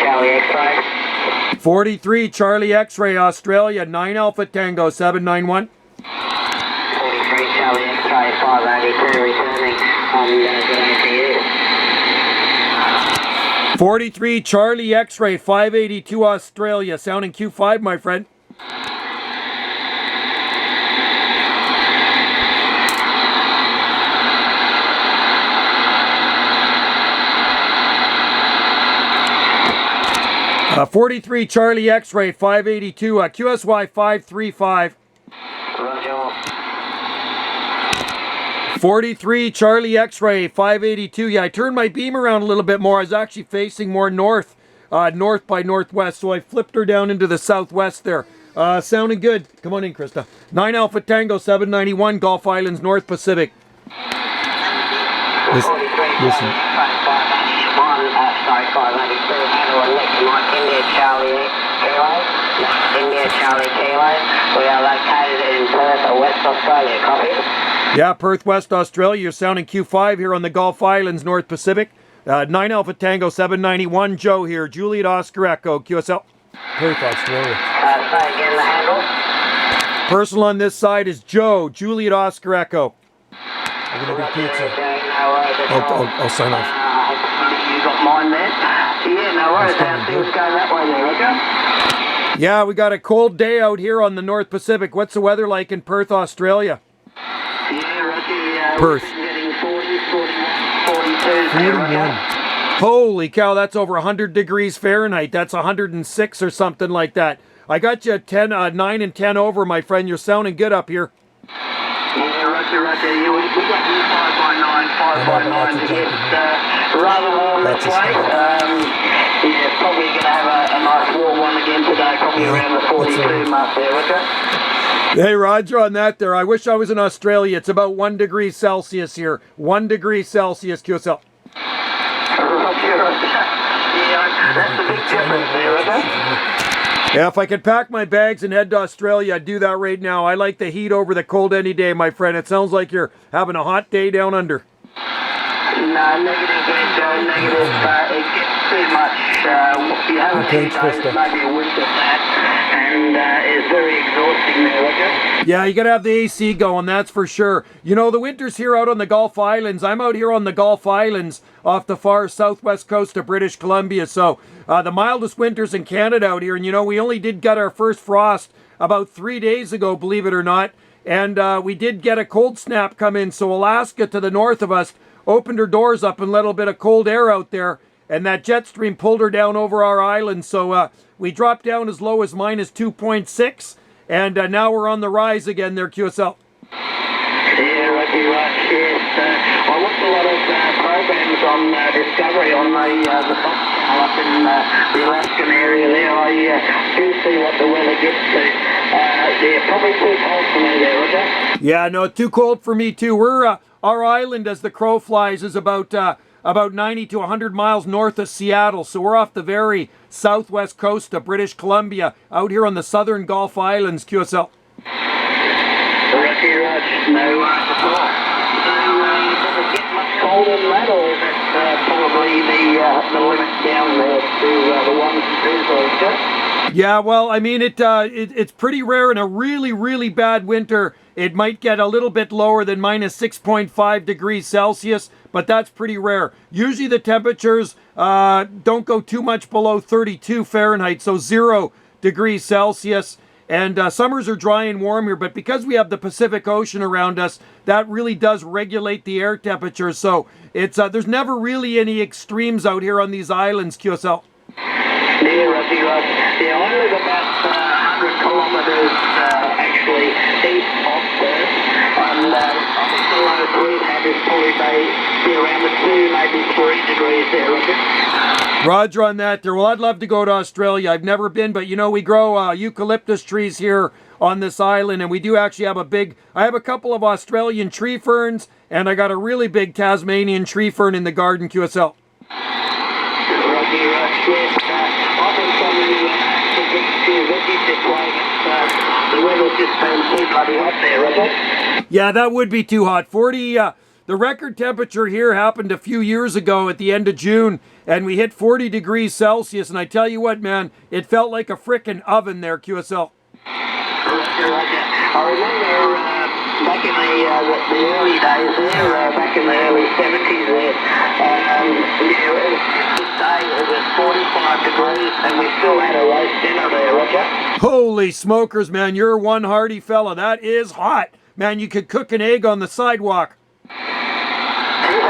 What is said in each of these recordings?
Charlie X-ray. 43 Charlie X-ray Australia, 9 Alpha Tango 791. 43 Charlie X-ray 582 returning. Good day to you. 43 Charlie X-ray 582 Australia, sounding Q5, my friend. 43 Charlie X-ray 582 QSY 535. Roger. 43 Charlie X-ray 582. Yeah, I turned my beam around a little bit more. I was actually facing more north, north by northwest, so I flipped her down into the southwest there. Sounding good. Come on in, Krista. 9 Alpha Tango 791, Gulf Islands, North Pacific. Listen. Sorry, 582, handle and next Mike, India Charlie Kilo. India Charlie Kilo. We are located in Perth, West Australia. Copy? Yeah, Perth, West Australia. You're sounding Q5 here on the Gulf Islands, North Pacific. 9 Alpha Tango 791, Joe here. Juliet Oscar Echo, QSL. Perth, Australia. Say again the handle. Personal on this side is Joe, Juliet Oscar Echo. I'm going to be pizza. I'll sign off. You got mine there? Yeah, no worries. How's things going that way there, Roger? Yeah, we got a cold day out here on the North Pacific. What's the weather like in Perth, Australia? Yeah, Roger. Perth. We've been getting 40, 41, 42. 41. Holy cow, that's over 100 degrees Fahrenheit. That's 106 or something like that. I got you 9 and 10 over, my friend. You're sounding good up here. Yeah, Roger. Yeah, we got you 5 by 9 to get rather warm this way. Yeah, probably going to have a nice warm one again today, probably around the 42 mark there, Roger. Hey, Roger, on that there. I wish I was in Australia. It's about 1 degree Celsius here. 1 degree Celsius, QSL. Roger. Yeah, that's a big difference there, Roger. Yeah, if I could pack my bags and head to Australia, I'd do that right now. I like the heat over the cold any day, my friend. It sounds like you're having a hot day down under. No, negative, Joe, negative. It gets too much. You have a few days, maybe a week of that, and it's very exhausting there, Roger. Yeah, you got to have the AC going, that's for sure. You know, the winter's here out on the Gulf Islands. I'm out here on the Gulf Islands off the far southwest coast of British Columbia, so the mildest winters in Canada out here. And, you know, we only did get our first frost about 3 days ago, believe it or not, and we did get a cold snap come in, so Alaska to the north of us opened her doors up and let a little bit of cold air out there, and that jet stream pulled her down over our island, so we dropped down as low as minus 2.6, and now we're on the rise again there, QSL. Yeah, Roger, right, yes. I watched a lot of programs on Discovery on the top up in the Alaskan area there. I do see what the weather gets to. Yeah, probably too cold for me there, Roger. Yeah, no, too cold for me too. We're our island, as the crow flies, is about 90 to 100 miles north of Seattle. So we're off the very southwest coast of British Columbia, out here on the southern Gulf Islands, QSL. Roger, no worries at all. So, does it get much colder than that, or is that probably the limit down there to the 1s and 2s, Roger? Yeah, well, I mean, it's pretty rare in a really, really bad winter. It might get a little bit lower than minus 6.5 degrees Celsius, but that's pretty rare. Usually the temperatures don't go too much below 32 Fahrenheit, so 0 degrees Celsius. And summers are dry and warm here, but because we have the Pacific Ocean around us, that really does regulate the air temperature. So it's there's never really any extremes out here on these islands, QSL. Yeah, Roger. Yeah, I live about 100 kilometres actually east of Perth, and I think the lowest we've had is probably be around the 2, maybe 3 degrees there, Roger. Roger on that there. Well, I'd love to go to Australia. I've never been, but you know, we grow eucalyptus trees here on this island, and we do actually have I have a couple of Australian tree ferns, and I got a really big Tasmanian tree fern in the garden, QSL. Roger, yes. I've been trying to get a few veggies this way, but the weather's just been too bloody hot there, Roger. Yeah, that would be too hot. the record temperature here happened a few years ago at the end of June, and we hit 40 degrees Celsius, and I tell you what, man, it felt like a frickin' oven there, QSL. Roger. I remember back in the early days there, back in the early 70s there, this day it was 45 degrees and we still had a roast dinner there, Roger. Holy smokers, man, you're one hardy fella. That is hot. Man, you could cook an egg on the sidewalk. Yeah,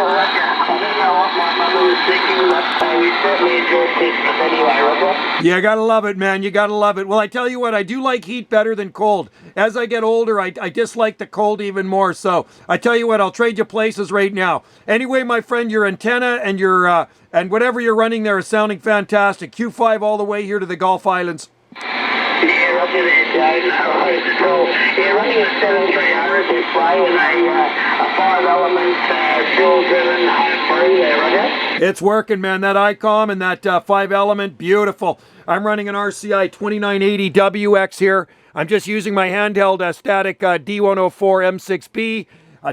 Roger. I don't know what my mother was thinking, but we certainly enjoyed Christmas anyway, Roger. You gotta love it, man. You gotta love it. Well, I tell you what, I do like heat better than cold. As I get older, I dislike the cold even more. So I tell you what, I'll trade you places right now. Anyway, my friend, your antenna and your and whatever you're running there is sounding fantastic. Q5 all the way here to the Gulf Islands. Yeah, Roger there, Joe. No worries at all. Yeah, running a 7300 display with a 5-element fuel-driven home brew there, Roger. It's working, man. That ICOM and that 5-element, beautiful. I'm running an RCI 2980WX here. I'm just using my handheld static D104 M6B.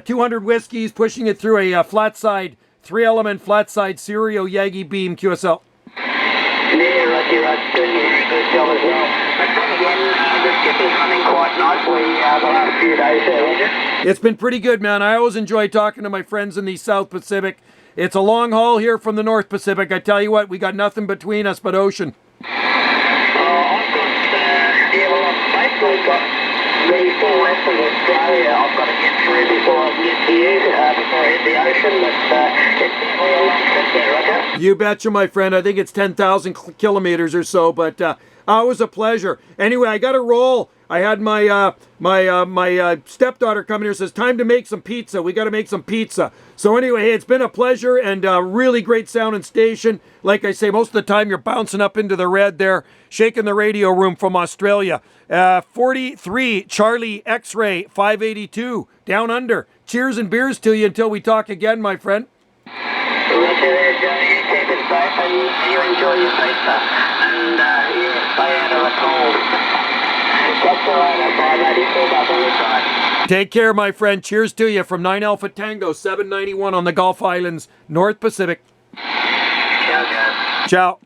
200 whiskeys, pushing it through a flat side, 3-element flat side serial Yagi beam QSL. Yeah, Roger, doing a very good job as well. But then again, the skip is running quite nicely the last few days there, Roger. It's been pretty good, man. I always enjoy talking to my friends in the South Pacific. It's a long haul here from the North Pacific. I tell you what, we got nothing between us but ocean. I've basically got the full rest of Australia I've got to get through before I can get to you, before I hit the ocean, but it's definitely a long trip there, Roger. You betcha, my friend. I think it's 10,000 kilometers or so, but it was a pleasure. Anyway, I got to roll. I had my stepdaughter come here and says, time to make some pizza. We got to make some pizza. So anyway, hey, it's been a pleasure and really great sounding station. Like I say, most of the time you're bouncing up into the red there, shaking the radio room from Australia. 43 Charlie X-Ray 582 down under. Cheers and beers to you until we talk again, my friend. Roger there, Joe. You keep it safe and you enjoy your pizza. And stay out of the cold. That's all right, bye, buddy. Pulled up on the side. Take care, my friend. Cheers to you from 9 Alpha Tango 791 on the Gulf Islands, North Pacific. Ciao, Joe. Ciao.